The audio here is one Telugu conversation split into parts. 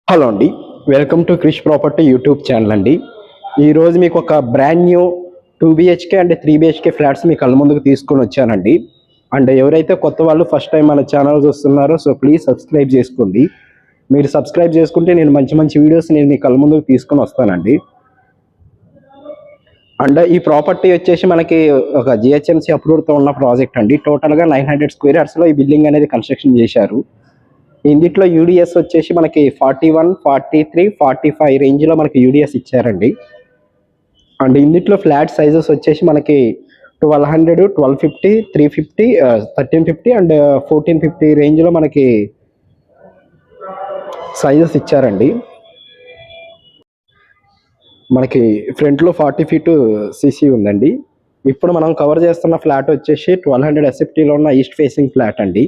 హలో అండి. Welcome to Krish property YouTube channel అండి. ఈరోజు మీకు ఒక brand new 2 BHK and 3 BHK flats మీ కళ్ళ ముందుకు తీసుకొని వచ్చానండి. అండ్ ఎవరైతే కొత్త వాళ్ళు ఫస్ట్ టైం మన ఛానల్ చూస్తున్నారో ప్లీజ్ సబ్స్క్రైబ్ చేసుకోండి. మీరు సబ్స్క్రైబ్ చేసుకుంటే నేను మంచి మంచి వీడియోస్ నేను మీ కళ్ళ ముందుకు తీసుకొని వస్తానండి. అండ్ ఈ ప్రాపర్టీ వచ్చేసి మనకి ఒక జిహెచ్ఎంసీ అప్రూవ్డ్‌తో ఉన్న ప్రాజెక్ట్ అండి. టోటల్‌గా 900 స్క్వేర్ యార్డ్స్‌లో ఈ బిల్డింగ్ అనేది కన్‌స్ట్రక్షన్ చేశారు. ఇందిట్లో యూడిఎస్ వచ్చేసి మనకి 41, 43, 45 రేంజ్‌లో మనకి యూడిఎస్ ఇచ్చారండి. అండ్ ఇందిట్లో ఫ్లాట్ సైజెస్ వచ్చేసి మనకి 1200, 1250, 350, 1350 అండ్ 1450 రేంజ్‌లో మనకి సైజెస్ ఇచ్చారండి. మనకి ఫ్రంట్‌లో 40 ఫీట్ సీసీ ఉందండి. ఇప్పుడు మనం కవర్ చేస్తున్న ఫ్లాట్ వచ్చేసి 1200 ఎస్ఎఫ్టీలో ఉన్న ఈస్ట్ ఫేసింగ్ ఫ్లాట్ అండి.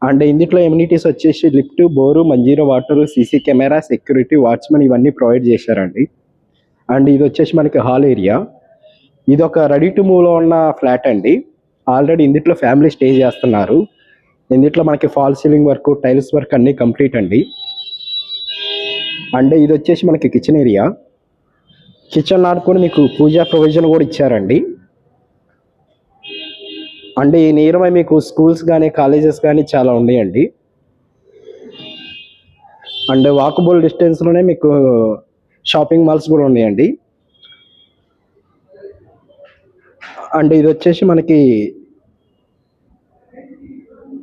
అండ్ ఇందులో ఎమ్యూనిటీస్ వచ్చేసి lift, bore, Manjira water, CC camera, security, watchman ఇవన్నీ ప్రొవైడ్ చేశారండి. అండ్ ఇది వచ్చేసి మనకి హాల్ ఏరియా. ఇది ఒక రెడీ టు మూవ్లో ఉన్న ఫ్లాట్ అండి. ఆల్రెడీ ఇందులో ఫ్యామిలీ స్టే చేస్తున్నారు. ఇందులో మనకి fall ceiling work, tiles work అన్నీ కంప్లీట్ అండి. అండ్ ఇది వచ్చేసి మనకి కిచెన్ ఏరియా. కిచెన్ ఆడుకొని మీకు పూజా ప్రొవిజన్ కూడా ఇచ్చారండి. అండ్ ఈ నియర్ బై మీకు స్కూల్స్ కానీ కాలేజెస్ కానీ చాలా ఉన్నాయండి. అండ్ వాకబుల్ డిస్టెన్స్లోనే మీకు షాపింగ్ మాల్స్ కూడా ఉన్నాయండి. అండ్ ఇది వచ్చేసి మనకి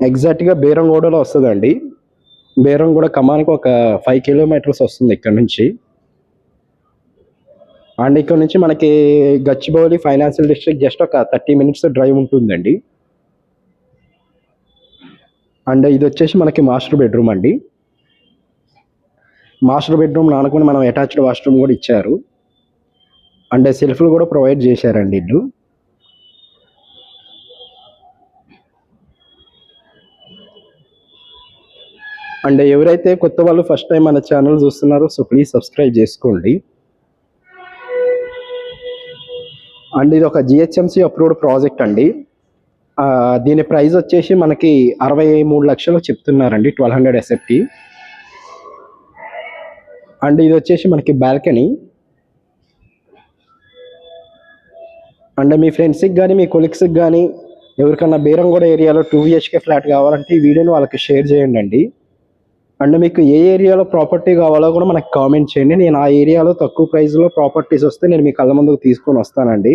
ఎగ్జాక్ట్గా బేరంగూడలో వస్తుందండి. బేరంగూడ కమానికి ఒక 5 కిలోమీటర్స్ వస్తుంది ఇక్కడ నుంచి. అండ్ ఇక్కడ నుంచి మనకి గచ్చిబౌలి ఫైనాన్షియల్ డిస్ట్రిక్ట్ జస్ట్ ఒక 30 మినిట్స్ డ్రైవ్ ఉంటుందండి. అండ్ ఇది వచ్చేసి మనకి మాస్టర్ బెడ్రూమ్ అండి. మాస్టర్ బెడ్రూమ్ నానుకొని మనం అటాచ్డ్ వాష్రూమ్ కూడా ఇచ్చారు. అండ్ సెల్ఫ్లు కూడా ప్రొవైడ్ చేశారండి ఇల్లు. అండ్ ఎవరైతే కొత్త వాళ్ళు ఫస్ట్ టైం మన ఛానల్ చూస్తున్నారో ప్లీజ్ సబ్స్క్రైబ్ చేసుకోండి. అండ్ ఇది ఒక జిహెచ్ఎంసీ అప్రూవ్డ్ ప్రాజెక్ట్ అండి. దీని ప్రైస్ వచ్చేసి మనకి 63 లక్షలు చెప్తున్నారండి, 1200 ఎస్ఎఫ్టీ. అండ్ ఇది వచ్చేసి మనకి బాల్కనీ. అండ్ మీ ఫ్రెండ్స్కి కానీ మీ కొలీగ్స్కి కానీ ఎవరికన్నా బేరంగూడ ఏరియాలో 2 బీహెచ్కే ఫ్లాట్ కావాలంటే ఈ వీడియోని వాళ్ళకి షేర్ చేయండి. అండ్ మీకు ఏ ఏరియాలో ప్రాపర్టీ కావాలో కూడా మనకు కామెంట్ చేయండి. నేను ఆ ఏరియాలో తక్కువ ప్రైస్లో ప్రాపర్టీస్ వస్తే నేను మీ కళ్ళ ముందుకు తీసుకొని వస్తానండి.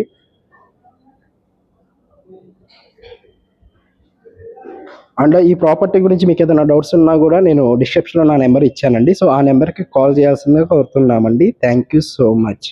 అండ్ ఈ ప్రాపర్టీ గురించి మీకు ఏదైనా డౌట్స్ ఉన్నా కూడా నేను డిస్క్రిప్షన్లో నా నెంబర్ ఇచ్చానండి. ఆ నెంబర్కి కాల్ చేయాల్సిందిగా కోరుతున్నామండి. Thank you so much.